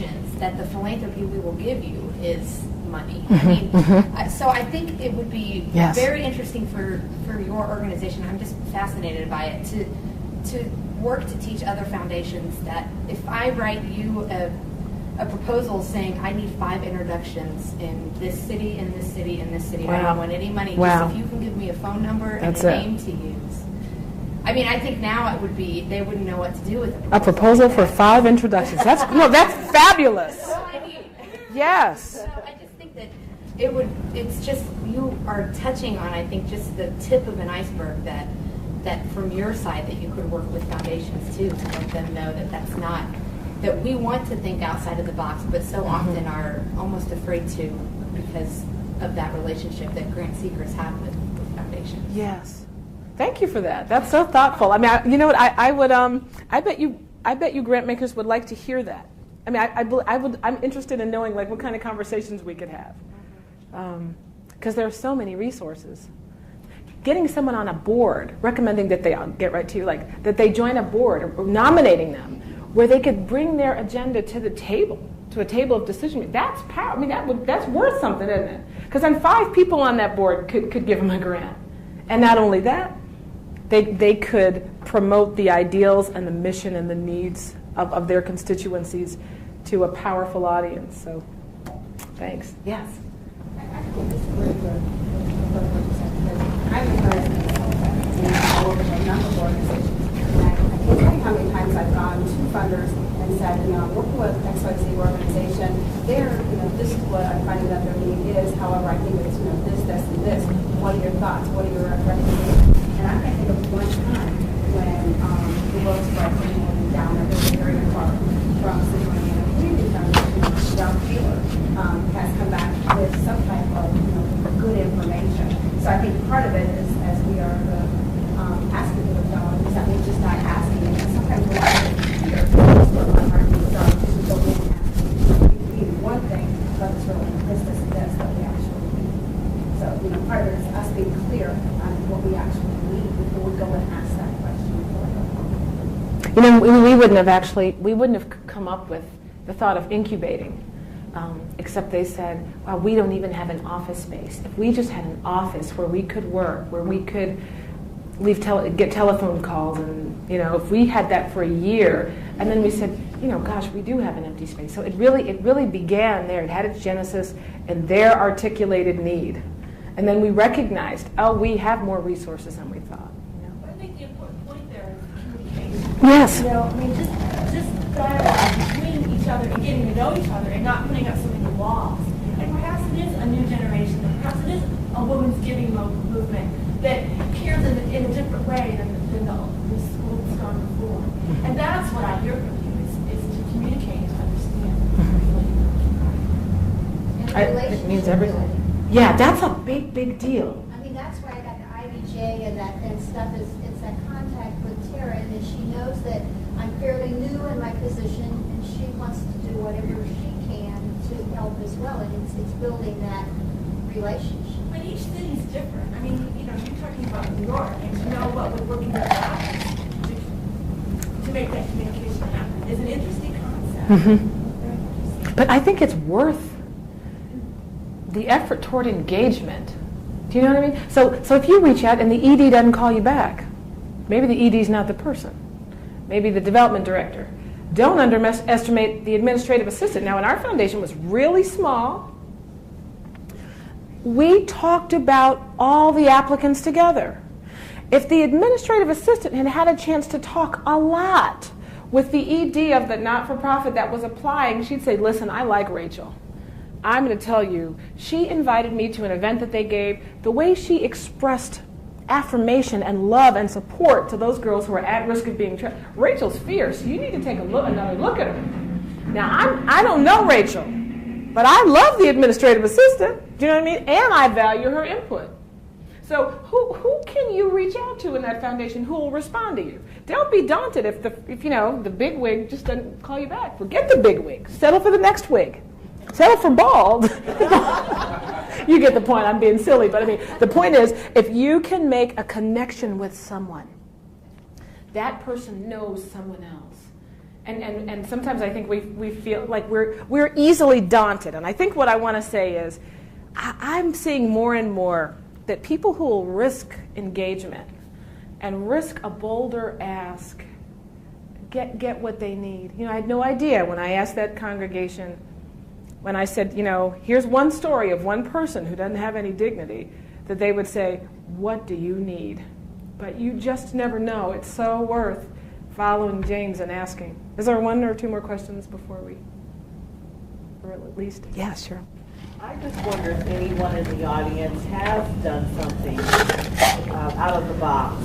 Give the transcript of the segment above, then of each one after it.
foundations that the philanthropy we will give you is money. I mean, so I think it would be very interesting for your organization. I'm just fascinated by it to work to teach other foundations that if I write you a proposal saying I need 5 introductions in this city, in this city, in this city, I don't want any money, just if you can give me a phone number and a name to use. I mean, I think now it would be, they wouldn't know what to do with a proposal for 5 introductions. That's fabulous. Well, I mean, yes. So I just think that it's just, you are touching on, I think, just the tip of an iceberg that from your side that you could work with foundations too, to let them know that that's not, that we want to think outside of the box, but so often are almost afraid to because of that relationship that grant seekers have with foundations. Yes. Thank you for that. That's so thoughtful. I mean, you know what? I would. I bet you grant makers would like to hear that. I mean, I'm interested in knowing like what kind of conversations we could have, because there are so many resources. Getting someone on a board, recommending that they, I'll get right to you, like that they join a board, or nominating them, where they could bring their agenda to the table, to a table of decision making. That's power. I mean, that's worth something, isn't it? Because then 5 people on that board could give them a grant, and not only that. They could promote the ideals and the mission and the needs of their constituencies to a powerful audience. So, thanks. Yes? I think this is really good. I'm interested in all of a number of organizations. And I can't tell you how many times I've gone to funders and said, you know, I'm working with XYZ organization. This is what I'm finding that their need is. However, I think it's, this, and this. What are your thoughts? What are your recommendations? And I can think of one time when the World's President down there, there's a very far from Central Indiana Community Foundation, John Taylor, has come back with some type of good information. So I think part of it is, as we are asking for the fellows, is that we're just not asking. And sometimes we're not here. That's what my heart is done. We go in and ask. We need one thing, but it's really this, and this that we actually need. So, part of it is us being clear on what we actually need before we go and ask that question. We wouldn't have come up with the thought of incubating, except they said, well, we don't even have an office space. If we just had an office where we could work, where we could get telephone calls, and if we had that for a year, and then we said, gosh, we do have an empty space. So it really began there. It had its genesis in their articulated need. And then we recognized, we have more resources than we thought. I think the important point there is communication. Yes. Just dialogue between each other and getting to know each other and not putting up so many walls. And perhaps it is a new generation, and perhaps it is a women's giving movement that cares in a different way than the school that's gone before. And that's what I hear from you, is to communicate and to understand. And it means everything. Yeah, that's a big deal. I mean, that's why I got the IBJ and stuff. It's that contact with Tara, and that she knows that I'm fairly new in my position, and she wants to do whatever she can to help as well. And it's building that relationship. But each city is different. I mean, you're talking about New York, and to know what would work in your office to make that communication happen is an interesting concept. Mm-hmm. But I think it's worth the effort toward engagement. Do you know what I mean? So if you reach out and the ED doesn't call you back, maybe the ED's not the person. Maybe the development director. Don't underestimate the administrative assistant. Now, when our foundation was really small, we talked about all the applicants together. If the administrative assistant had had a chance to talk a lot with the ED of the not-for-profit that was applying, she'd say, listen, I like Rachel. I'm going to tell you, she invited me to an event that they gave. The way she expressed affirmation and love and support to those girls who are at risk of being trapped. Rachel's fierce. You need to take another look at her. Now, I don't know Rachel, but I love the administrative assistant. Do you know what I mean? And I value her input. So who can you reach out to in that foundation who will respond to you? Don't be daunted if the big wig just doesn't call you back. Forget the big wig. Settle for the next wig. Settle for bald. You get the point. I'm being silly, but I mean, the point is, if you can make a connection with someone, that person knows someone else. And sometimes I think we feel like we're easily daunted. And I think what I want to say is I'm seeing more and more that people who will risk engagement and risk a bolder ask get what they need. You know, I had no idea when I asked that congregation, when I said, you know, here's one story of one person who doesn't have any dignity, that they would say, what do you need? But you just never know. It's so worth following James and asking. Is there one or two more questions before we, or at least? Yeah, sure. I just wonder if anyone in the audience has done something out of the box.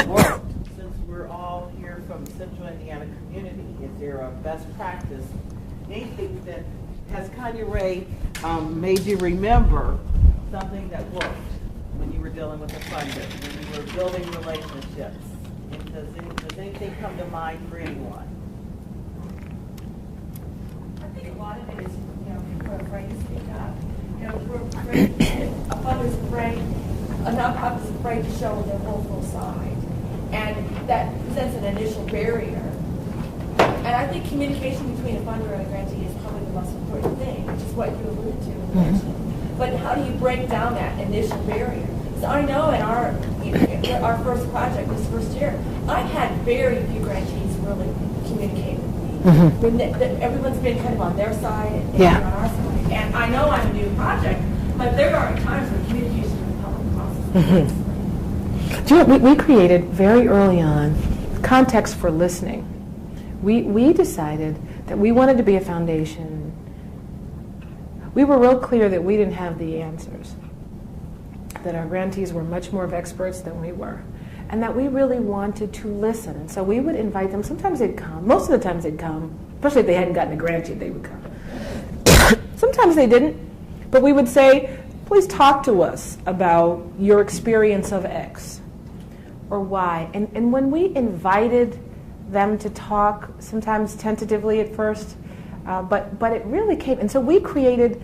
Worked. Since we're all here from Central Indiana community, is there a best practice? Anything that has Kanyere made you remember something that worked when you were dealing with the funder, when you were building relationships? Does anything come to mind for anyone? I think a lot of it is, you know, people are afraid to speak up. You know, we're afraid, a funder's afraid, a nonprofit's afraid to show their whole full side. And that presents an initial barrier. And I think communication between a funder and a grantee is probably the most important thing, which is what you alluded to in the question. But how do you break down that initial barrier? So I know in our first project, this first year, I had very few grantees really communicate with me. When everyone's been kind of on their side and on our side. And I know I'm a new project, but there are times when communication with the public crosses. Do you know, we created very early on context for listening. We decided that we wanted to be a foundation. We were real clear that we didn't have the answers, that our grantees were much more of experts than we were, and that we really wanted to listen. And so we would invite them. Sometimes they'd come. Most of the times they'd come, especially if they hadn't gotten a grant yet, they would come. Sometimes they didn't, but we would say, please talk to us about your experience of X or Y. And when we invited them to talk, sometimes tentatively at first, but it really came. And so we created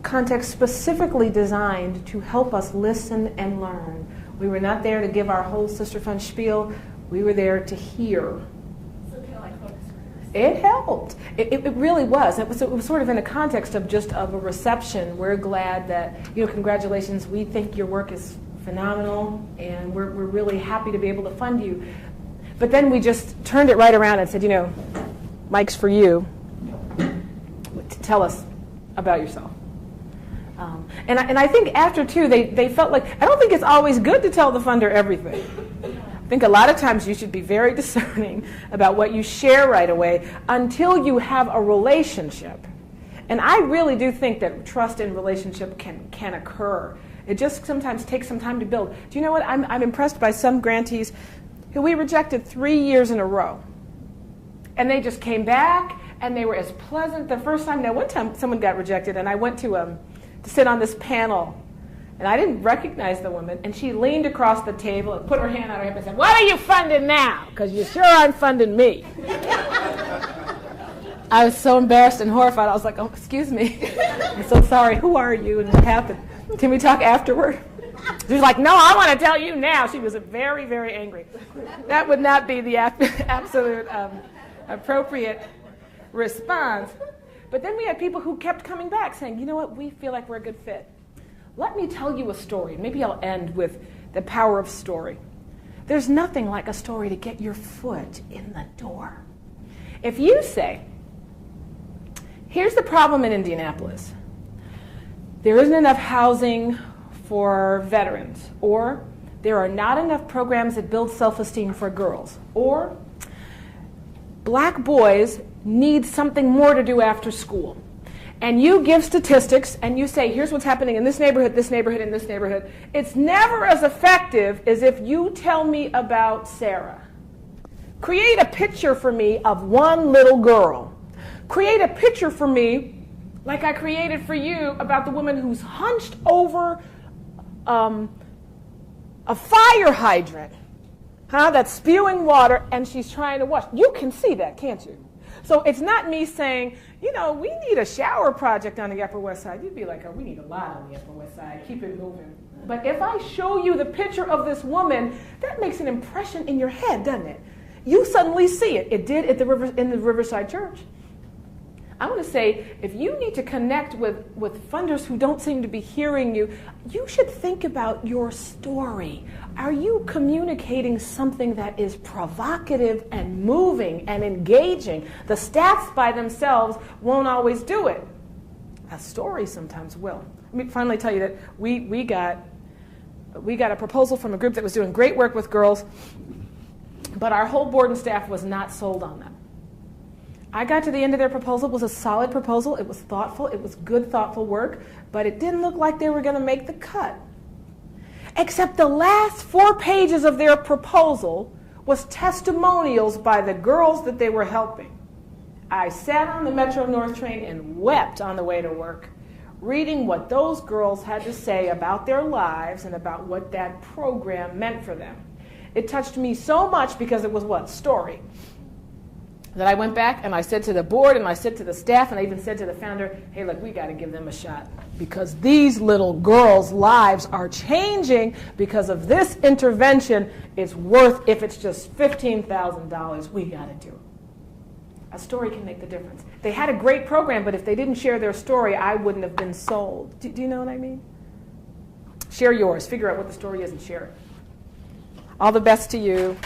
context specifically designed to help us listen and learn. We were not there to give our whole Sister Fund spiel. We were there to hear. So kind of like focus groups. It helped. It really was. It was sort of in a context of just of a reception. We're glad that, you know, congratulations, we think your work is phenomenal, and we're really happy to be able to fund you. But then we just turned it right around and said, you know, Mike's for you. Tell us about yourself. And I think after, too, they felt like, I don't think it's always good to tell the funder everything. I think a lot of times you should be very discerning about what you share right away until you have a relationship. And I really do think that trust in relationship can occur. It just sometimes takes some time to build. Do you know what? I'm impressed by some grantees who we rejected 3 years in a row. And they just came back, and they were as pleasant the first time. Now, one time someone got rejected, and I went to sit on this panel, and I didn't recognize the woman, and she leaned across the table and put her hand on her hip and said, what are you funding now? Because you sure aren't funding me. I was so embarrassed and horrified. I was like, oh, excuse me. I'm so sorry. Who are you, and what happened? Can we talk afterward? She was like, no, I want to tell you now. She was very, very angry. That would not be the absolute appropriate response. But then we had people who kept coming back saying, you know what, we feel like we're a good fit. Let me tell you a story. Maybe I'll end with the power of story. There's nothing like a story to get your foot in the door. If you say, here's the problem in Indianapolis. There isn't enough housing for veterans, or there are not enough programs that build self-esteem for girls, or black boys need something more to do after school. And you give statistics and you say, here's what's happening in this neighborhood, and this neighborhood. It's never as effective as if you tell me about Sarah. Create a picture for me of one little girl. Create a picture for me, like I created for you, about the woman who's hunched over a fire hydrant, that's spewing water, and she's trying to wash. You can see that, can't you? So it's not me saying, you know, we need a shower project on the Upper West Side. You'd be like, oh, we need a lot on the Upper West Side. Keep it moving. But if I show you the picture of this woman, that makes an impression in your head, doesn't it? you suddenly see it. It did at in the Riverside Church. I want to say, if you need to connect with funders who don't seem to be hearing you, you should think about your story. Are you communicating something that is provocative and moving and engaging? The stats by themselves won't always do it. A story sometimes will. Let me finally tell you that we got a proposal from a group that was doing great work with girls, but our whole board and staff was not sold on them. I got to the end of their proposal. It was a solid proposal. It was thoughtful. It was good, thoughtful work, but it didn't look like they were going to make the cut. Except the last 4 pages of their proposal was testimonials by the girls that they were helping. I sat on the Metro North train and wept on the way to work, reading what those girls had to say about their lives and about what that program meant for them. It touched me so much because it was what? Story. That I went back and I said to the board and I said to the staff and I even said to the founder, hey, look, we got to give them a shot because these little girls' lives are changing because of this intervention. It's worth, if it's just $15,000, we got to do it. A story can make the difference. They had a great program, but if they didn't share their story, I wouldn't have been sold. Do you know what I mean? Share yours. Figure out what the story is and share it. All the best to you.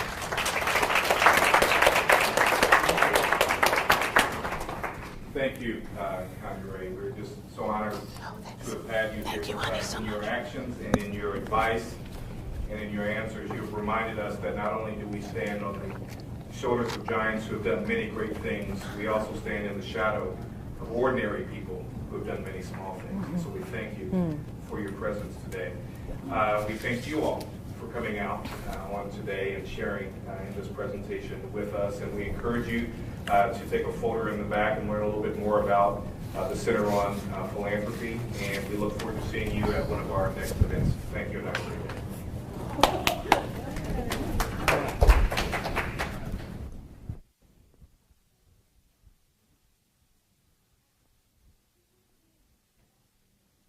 Thank you, Kanyere. We're just so honored to have had you here in your actions and in your advice and in your answers. You've reminded us that not only do we stand on the shoulders of giants who have done many great things, we also stand in the shadow of ordinary people who have done many small things. And so we thank you for your presence today. We thank you all for coming out on today and sharing in this presentation with us. And we encourage you to take a folder in the back and learn a little bit more about the Center on Philanthropy. And we look forward to seeing you at one of our next events. Thank you, Dr.